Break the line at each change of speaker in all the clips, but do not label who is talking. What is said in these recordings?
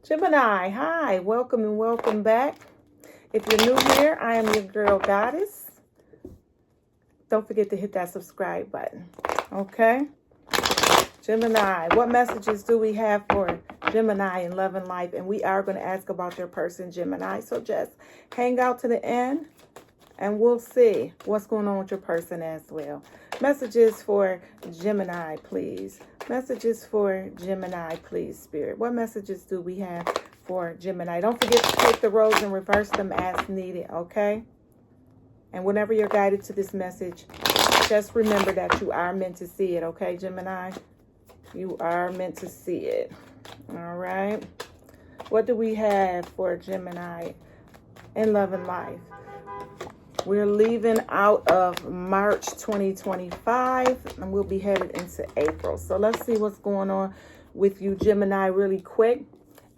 Gemini, hi, welcome and welcome back. If you're new here, I am your girl Goddess. Don't forget to hit that subscribe button, okay? Gemini, what messages do we have for Gemini in love and life? And we are going to ask about your person, Gemini. So just hang out to the end and we'll see what's going on with your person as well. Messages for Gemini, please. Messages for Gemini, please, Spirit. What messages do we have for Gemini? Don't forget to take the roles and reverse them as needed, okay? And whenever you're guided to this message, just remember that you are meant to see it, okay, Gemini? You are meant to see it. All right. What do we have for Gemini in love and life? We're leaving out of March 2025 and we'll be headed into April. So let's see what's going on with you, Gemini, really quick.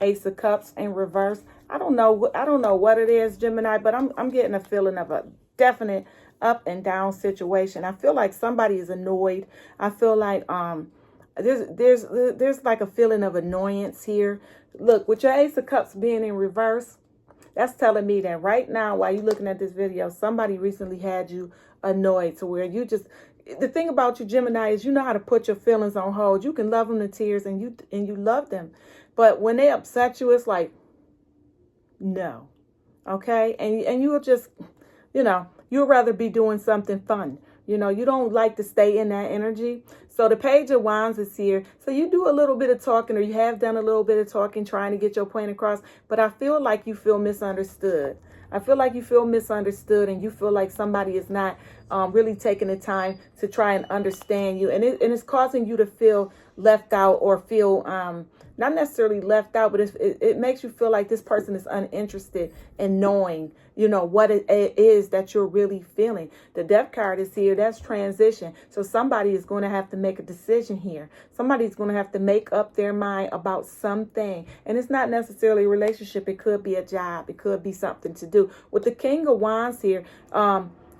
Ace of Cups in reverse. I don't know what it is, Gemini, but I'm getting a feeling of a definite up and down situation. I feel like somebody is annoyed. I feel like there's like a feeling of annoyance here. Look, with your Ace of Cups being in reverse, that's telling me that right now, while you're looking at this video, somebody recently had you annoyed to where you just, the thing about you, Gemini, is you know how to put your feelings on hold. You can love them to tears and you love them. But when they upset you, it's like, no. Okay? And you will just, you'd rather be doing something fun. You don't like to stay in that energy. So the Page of Wands is here. So you do a little bit of talking, or you have done a little bit of talking, trying to get your point across. But I feel like you feel misunderstood. I feel like you feel misunderstood and you feel like somebody is not really taking the time to try and understand you. And it's causing you to feel left out or feel not necessarily left out, but it makes you feel like this person is uninterested in knowing, what it is that you're really feeling. The Death card is here. That's transition. So somebody is going to have to make a decision here. Somebody's going to have to make up their mind about something. And it's not necessarily a relationship. It could be a job. It could be something to do. With the King of Wands here,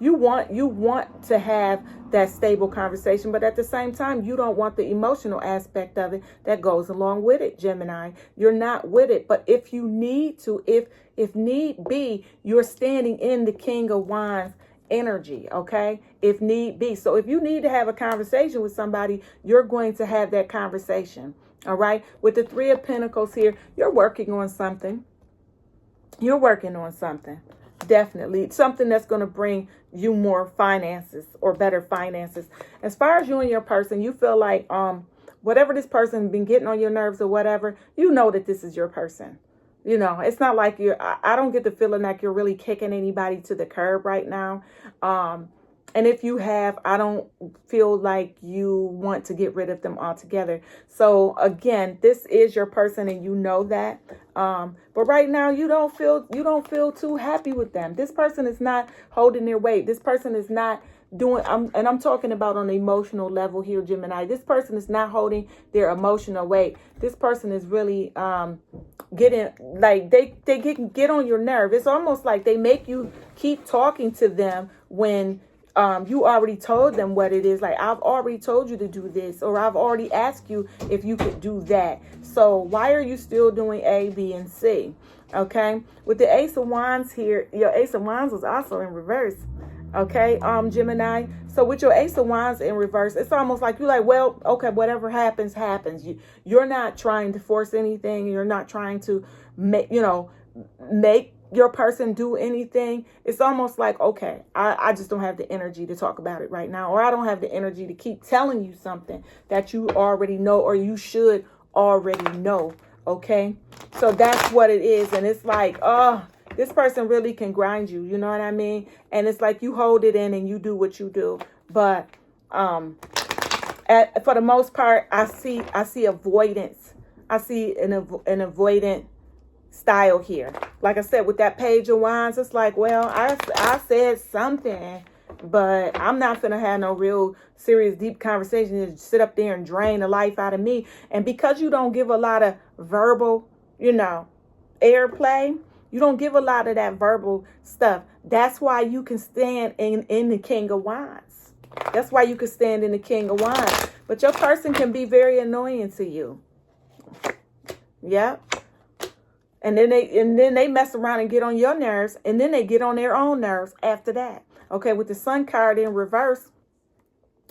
you want to have that stable conversation, but at the same time, you don't want the emotional aspect of it that goes along with it, Gemini. You're not with it. But if you need to, if need be, you're standing in the King of Wands energy, okay? If need be. So if you need to have a conversation with somebody, you're going to have that conversation, all right? With the Three of Pentacles here, you're working on something. You're working on something. Definitely something that's going to bring you more finances or better finances. As far as you and your person, you feel like whatever this person been getting on your nerves or whatever, that this is your person. It's not like I don't get the feeling like you're really kicking anybody to the curb right now. And if you have, I don't feel like you want to get rid of them altogether. So again, this is your person and you know that. But right now you don't feel too happy with them. This person is not holding their weight. This person is not doing, I'm talking about on an emotional level here, Gemini. This person is not holding their emotional weight. This person is really getting, like, they get on your nerve. It's almost like they make you keep talking to them when you already told them what it is. Like, I've already told you to do this, or I've already asked you if you could do that. So why are you still doing A, B, and C? Okay. With the Ace of Wands here, your Ace of Wands was also in reverse. Okay, Gemini. So with your Ace of Wands in reverse, it's almost like you're like, well, okay, whatever happens, happens. You're not trying to force anything. You're not trying to make your person do anything. It's almost like, okay, I just don't have the energy to talk about it right now, or I don't have the energy to keep telling you something that you already know, or you should already know. Okay, so that's what it is. And it's like, this person really can grind you. You know what I mean? And it's like you hold it in and you do what you do. But for the most part, I see avoidance. I see an avoidant style here. Like I said, with that Page of Wands, it's like, well, I said something, but I'm not going to have no real serious, deep conversation to sit up there and drain the life out of me. And because you don't give a lot of verbal, airplay, you don't give a lot of that verbal stuff. That's why you can stand in the King of Wands. That's why you can stand in the King of Wands. But your person can be very annoying to you. Yep. And then they mess around and get on your nerves, and then they get on their own nerves after that. Okay, with the Sun card in reverse,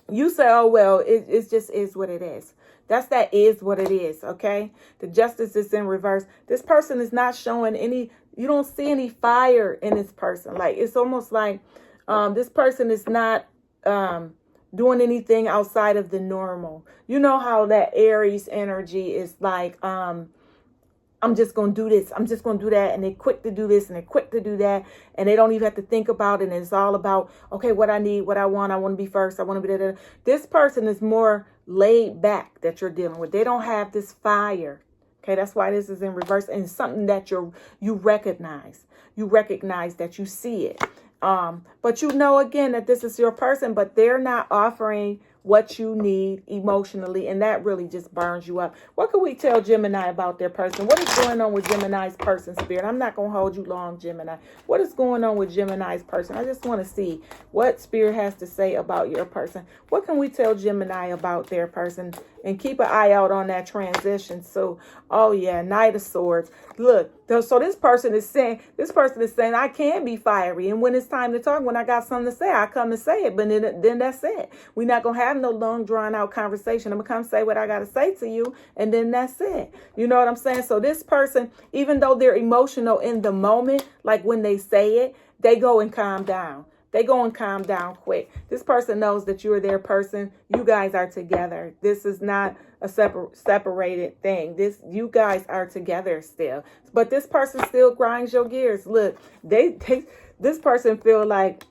you say, oh, well, it just is what it is. That is what it is, okay? The Justice is in reverse. This person is not showing any, you don't see any fire in this person. Like, it's almost like this person is not doing anything outside of the normal. You know how that Aries energy is like, I'm just going to do this. I'm just going to do that. And they're quick to do this and they're quick to do that. And they don't even have to think about it. And it's all about, okay, what I need, what I want to be first. I want to be da. This person is more laid back that you're dealing with. They don't have this fire. Okay, that's why this is in reverse. And it's something that you recognize. You recognize that you see it. But you know, again, that this is your person, but they're not offering what you need emotionally, and that really just burns you up. What can we tell Gemini about their person? What is going on with Gemini's person, Spirit? I'm not going to hold you long, Gemini. What is going on with Gemini's person? I just want to see what Spirit has to say about your person. What can we tell Gemini about their person? And keep an eye out on that transition. So, oh yeah, Knight of Swords. Look, so this person is saying, I can be fiery. And when it's time to talk, when I got something to say, I come and say it. But then that's it. We're not going to have no long, drawn out conversation. I'm going to come say what I got to say to you. And then that's it. You know what I'm saying? So this person, even though they're emotional in the moment, like when they say it, they go and calm down. They go and calm down quick. This person knows that you're their person. You guys are together. This is not a separated thing. You guys are together still. But this person still grinds your gears. Look, this person feel like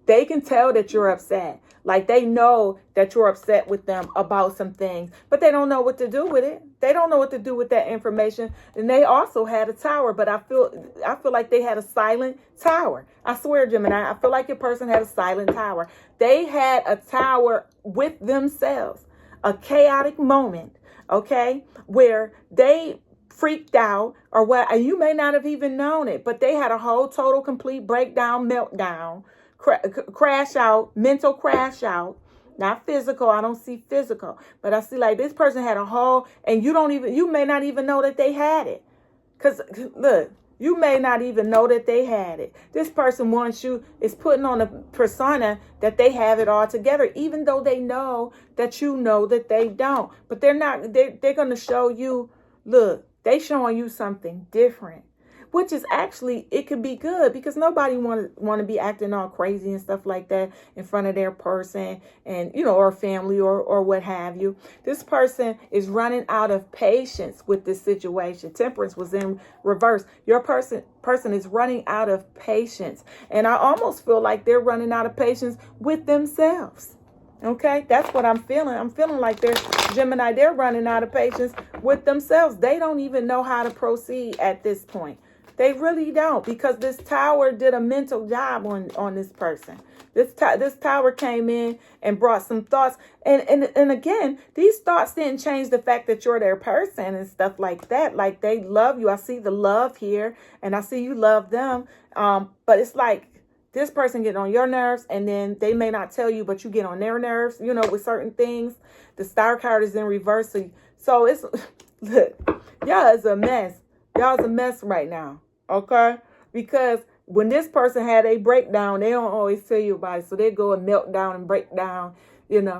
they can tell that you're upset. Like they know that you're upset with them about some things, but they don't know what to do with it. They don't know what to do with that information. And they also had a tower, but I feel like they had a silent tower. I swear, Gemini, I feel like your person had a silent tower. They had a tower with themselves, a chaotic moment, okay, where they freaked out or what, and you may not have even known it, but they had a whole total complete breakdown, meltdown, crash out, mental crash out. Not physical. I don't see physical, but I see like this person had a whole, and you may not even know that they had it. Because look, you may not even know that they had it. This person is putting on a persona that they have it all together, even though they know that you know that they don't. But they're going to show you, look, they showing you something different. Which is actually, it could be good because nobody want to be acting all crazy and stuff like that in front of their person and, or family or what have you. This person is running out of patience with this situation. Temperance was in reverse. Your person is running out of patience. And I almost feel like they're running out of patience with themselves. Okay, that's what I'm feeling. I'm feeling like Gemini, they're running out of patience with themselves. They don't even know how to proceed at this point. They really don't, because this tower did a mental job on this person. This tower came in and brought some thoughts. And again, these thoughts didn't change the fact that you're their person and stuff like that. Like they love you. I see the love here and I see you love them. But it's like this person get on your nerves and then they may not tell you, but you get on their nerves, with certain things. The Star card is in reverse. So it's, look, y'all is a mess. Y'all's a mess right now. Okay, because when this person had a breakdown, they don't always tell you about it. So they go and melt down and break down,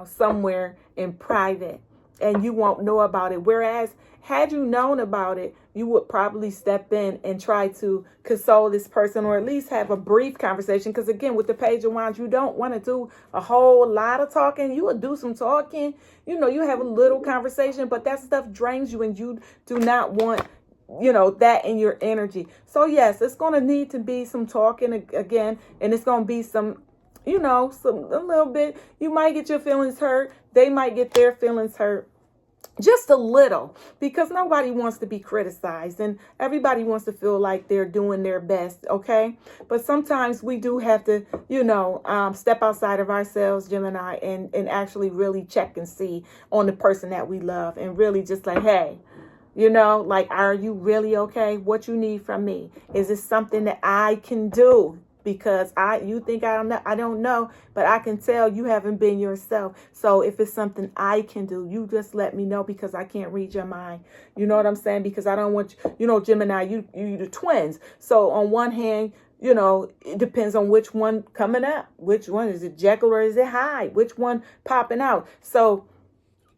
somewhere in private, and you won't know about it. Whereas had you known about it, you would probably step in and try to console this person or at least have a brief conversation. Because again, with the Page of Wands, you don't want to do a whole lot of talking. You would do some talking, you have a little conversation, but that stuff drains you and you do not want that in your energy. So yes, it's going to need to be some talking again, and it's going to be some, a little bit. You might get your feelings hurt. They might get their feelings hurt. Just a little, because nobody wants to be criticized and everybody wants to feel like they're doing their best. Okay. But sometimes we do have to, step outside of ourselves, Gemini, and actually really check and see on the person that we love and really just like, hey, are you really okay? What you need from me? Is this something that I can do? because you think I don't know, but I can tell you haven't been yourself. So if it's something I can do, you just let me know, because I can't read your mind. You know what I'm saying? Because I don't want Gemini, you the twins. So on one hand, it depends on which one coming up. Which one is it, Jekyll or is it Hyde? Which one popping out? So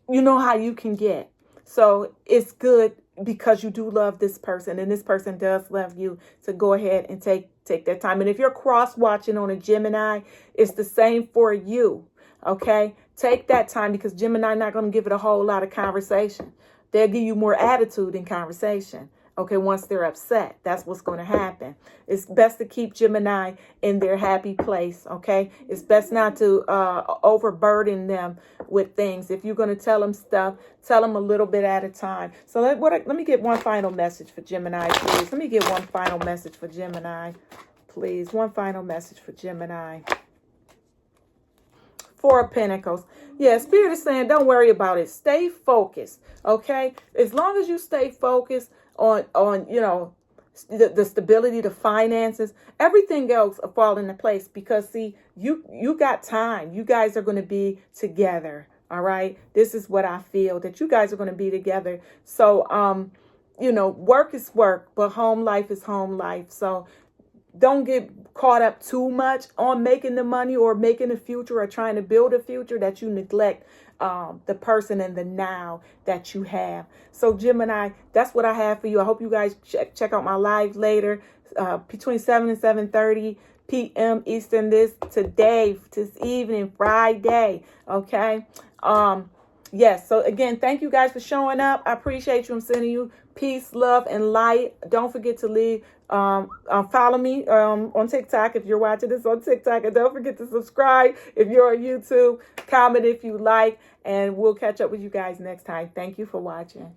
you know how you can get. So it's good, because you do love this person and this person does love you, to go ahead and take that time. And if you're cross watching on a Gemini, it's the same for you. Okay, take that time, because Gemini not going to give it a whole lot of conversation. They'll give you more attitude in conversation. Okay, once they're upset, that's what's going to happen. It's best to keep Gemini in their happy place, okay? It's best not to overburden them with things. If you're going to tell them stuff, tell them a little bit at a time. So let me get one final message for Gemini, please. Let me get one final message for Gemini, please. One final message for Gemini. Four of Pentacles. Yeah, Spirit is saying, don't worry about it. Stay focused, okay? As long as you stay focused on the stability, the finances, everything else will fall into place, because see, you got time. You guys are going to be together. All right. This is what I feel, that you guys are going to be together. So, work is work, but home life is home life. So don't get caught up too much on making the money or making a future or trying to build a future, that you neglect the person and the now that you have. So Gemini, that's what I have for you. I hope you guys check out my live later, between 7 and 7:30 p.m. Eastern this evening, Friday. Okay. Yes. So again, thank you guys for showing up. I appreciate you. I'm sending you peace, love, and light. Don't forget to leave. Follow me on TikTok if you're watching this on TikTok, and don't forget to subscribe if you're on YouTube. Comment if you like, and we'll catch up with you guys next time. Thank you for watching.